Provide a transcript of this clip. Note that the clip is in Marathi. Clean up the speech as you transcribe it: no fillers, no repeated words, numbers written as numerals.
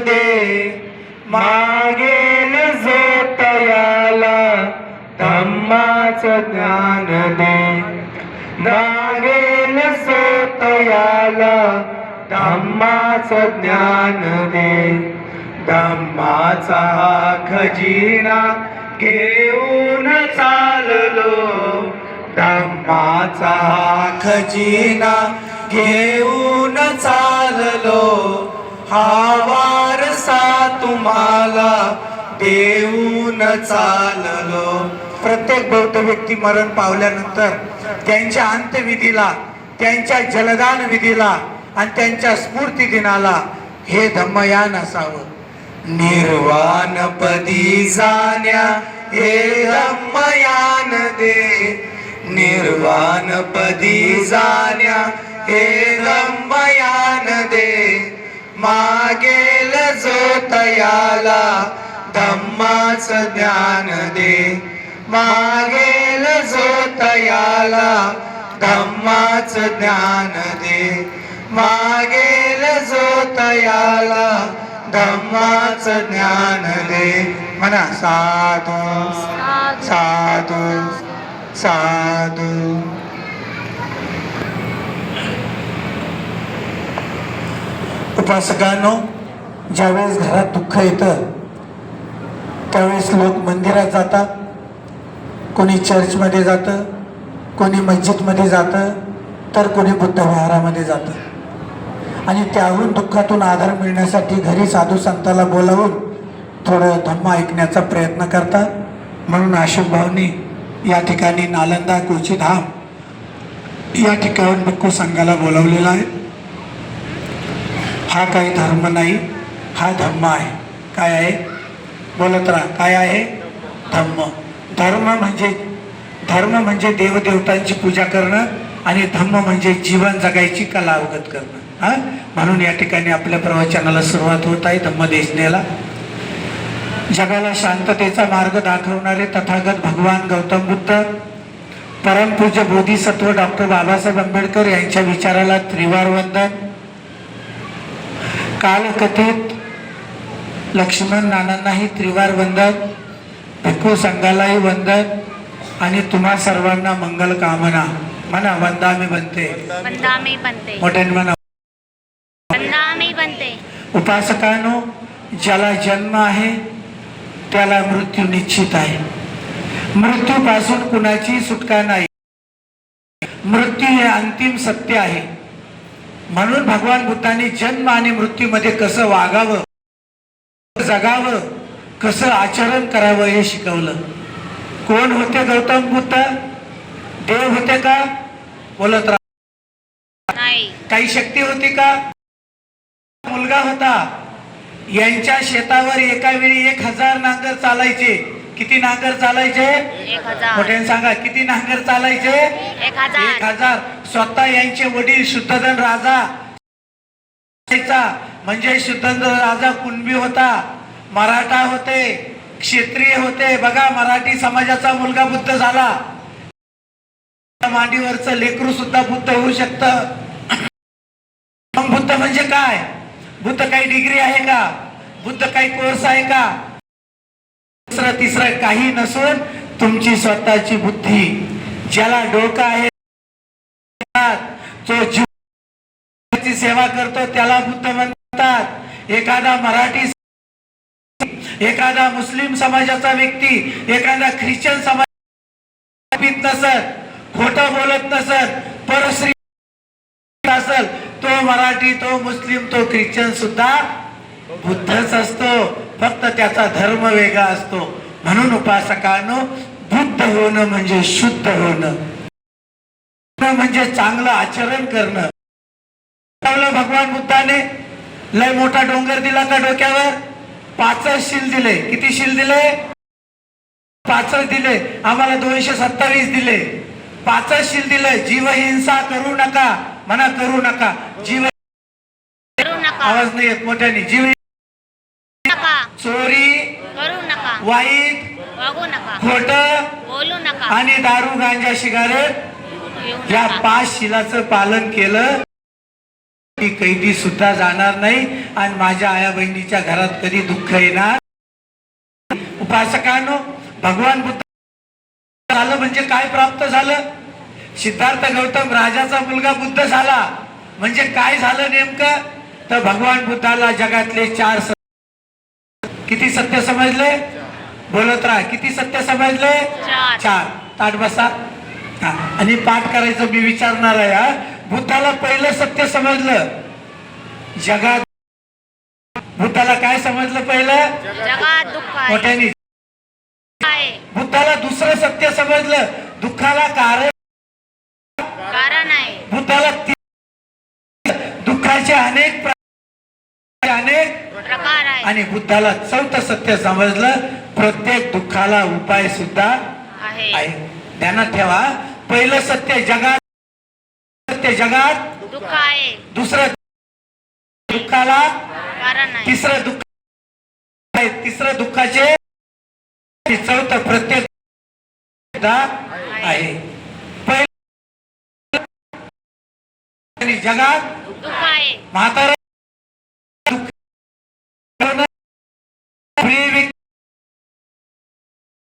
दे, मागेल जो तयाला धम्माचं ज्ञान दे, मागेल जो तयाला धम्माचं ज्ञान दे. धम्माचा खजिना घेऊन चाललो, धम्माचा खजिना घेऊन चाललो, हा वारसा तुम्हाला देऊन चाललो. प्रत्येक बौद्ध व्यक्ती मरण पावल्यानंतर त्यांच्या अंत्यविधीला, त्यांच्या जलदान विधीला आणि त्यांच्या स्मृती दिनाला हे धम्मयान असावं. निर्वाणपदी जाण्या हे धम्मयान दे, निर्वाणपदी जाण्या हे धम्मयान दे, मागेल जो तयाला धम्माचं ज्ञान दे, मागेल जो तयाला धम्माचं ज्ञान दे, मागेल जो तयाला धम्माचं ज्ञान दे. म्हणा साधू साधू साधू. उपासकांनो, ज्यावेळेस घरात दुःख येतं त्यावेळेस लोक मंदिरात जातात, कोणी चर्चमध्ये जातं, कोणी मस्जिदमध्ये जातं, तर कोणी बुद्ध विहारामध्ये जातं. आणि त्याहून दुःखातून आधार मिळण्यासाठी घरी साधू संताला बोलावून थोडं धम्म ऐकण्याचा प्रयत्न करतात. म्हणून आशुक भावनी या ठिकाणी नालंदा कुळचीधाम या ठिकाणी भिक्खू संघाला बोलावलेला आहे. हा काही धर्म नाही, हा धम्म आहे. काय आहे? बोलत राहा. काय आहे? धम्म. धर्म म्हणजे देवदेवतांची पूजा करणं आणि धम्म म्हणजे जीवन जगायची कला अवगत करणं. म्हणून या ठिकाणी आपल्या प्रवचनाला सुरुवात होत आहे धम्मदेशनेला. जगाला शांततेचा मार्ग दाखवणारे तथागत भगवान गौतम बुद्ध, परमपूज्य बोधिसत्व डॉक्टर बाबासाहेब आंबेडकर यांच्या विचाराला त्रिवार वंदन. कालकथित लक्ष्मण नानांनाही त्रिवार वंदन, भिक्खू संघालाही वंदन आणि तुम्हा सर्वांना मंगल कामना. म्हणा वंदामी बनते, मोठ्याने म्हणा वंदामी बनते. उपासकांनो, ज्याला जन्म आहे त्याला मृत्यू निश्चित आहे. मृत्यूपासून कुणाची सुटका नाही. मृत्यू हे अंतिम सत्य आहे. म्हणून भगवान बुद्धांनी जन्म आणि मृत्यूमध्ये कसं वागावं, जगावं, कसं आचरण करावं हे शिकवलं. कोण होते गौतम बुद्ध? देव होते का? बोलत राहा. काही शक्ती होती का? मुलगा होता. यांच्या शेतावर एका वेळी 1000 नांगर चालायचे. किती नांगर चालायचे? 1000. मोठ्याने सांगा, किती नांगर चालायचे? 1000. स्वतः यांचे वडील शुद्धोधन राजा, म्हणजे शुद्धोधन राजा कुणबी होता, मराठा होते, क्षत्रिय होते. बघा, मराठी समाजाचा मुलगा बुद्ध झाला. मांडीवरचं लेकरू सुद्धा बुद्ध होऊ शकतं. मग बुद्ध म्हणजे काय? बुद्ध काही डिग्री आहे का? बुद्ध काही कोर्स आहे का? दुसरं तिसरं काही नसून तुमची स्वतःची बुद्धी. ज्याला डोकं आहे, जो जीवाची सेवा करतो त्याला बुद्ध म्हणतात. एखादा मराठी, एखादा मुस्लिम समाजाचा व्यक्ती, एखादा ख्रिश्चन समाज नसत, खोटं बोलत नसत, परश्री असल, तो मराठी, तो मुस्लिम, तो ख्रिश्चन सुद्धा बुद्धच असतो. फक्त त्याचा धर्म वेगळा असतो. म्हणून उपासकांनो, बुद्ध होणं म्हणजे शुद्ध होणं, म्हणजे चांगलं आचरण करणं. भगवान बुद्धाने लय मोठा डोंगर दिला का डोक्यावर? 5 शील दिले. किती शील दिले? 5 दिले. आम्हाला 227 दिले. 5 शील दिले. जीव हिंसा करू नका. म्हणा करू नका. जीव आवाज नाही येत मोठ्याने. जीव नका, चोरी करू नका, वाईट वागू नका, खोट बोलू नका आणि दारू गांजा सिगारेट या 5 शिलाचं पालन केलं ती कैदी सुद्धा जाणार नाही आणि माझ्या आया बहिणीच्या घरात कधी दुःख येणार. उपासकांनो, भगवान बुद्ध झालं म्हणजे काय प्राप्त झालं? सिद्धार्थ गौतम राजाचा मुलगा बुद्ध झाला म्हणजे काय झालं नेमकं? तर भगवान बुद्धाला जगातले किती सत्य समजले? बोलत राहा. किती सत्य समजले? चार. ताट बसा. हा. आणि पाठ करायचं मी विचारणार आहे. हा. बुद्धाला पहिलं सत्य समजलं जगात. बुद्धाला काय समजलं पहिलं? जगात दुःख आहे. मोठ्याने. बुद्धाला दुसरं सत्य समजलं दुःखाला कारण आहे. बुद्धाला दुःखाचे अनेक प्रकार आहे. आणि बुद्धाला चौथं सत्य समजलं प्रत्येक दुःखाला उपाय सुद्धा आहे. ध्यानात ठेवा. पहिलं सत्य जगात दुःख आहे. दुसरं दुःखाला कारण आहे. तिसरं दुःखाचे चौथं प्रत्येक आहे. पहिलं जगात दुःख आहे. म्हातारा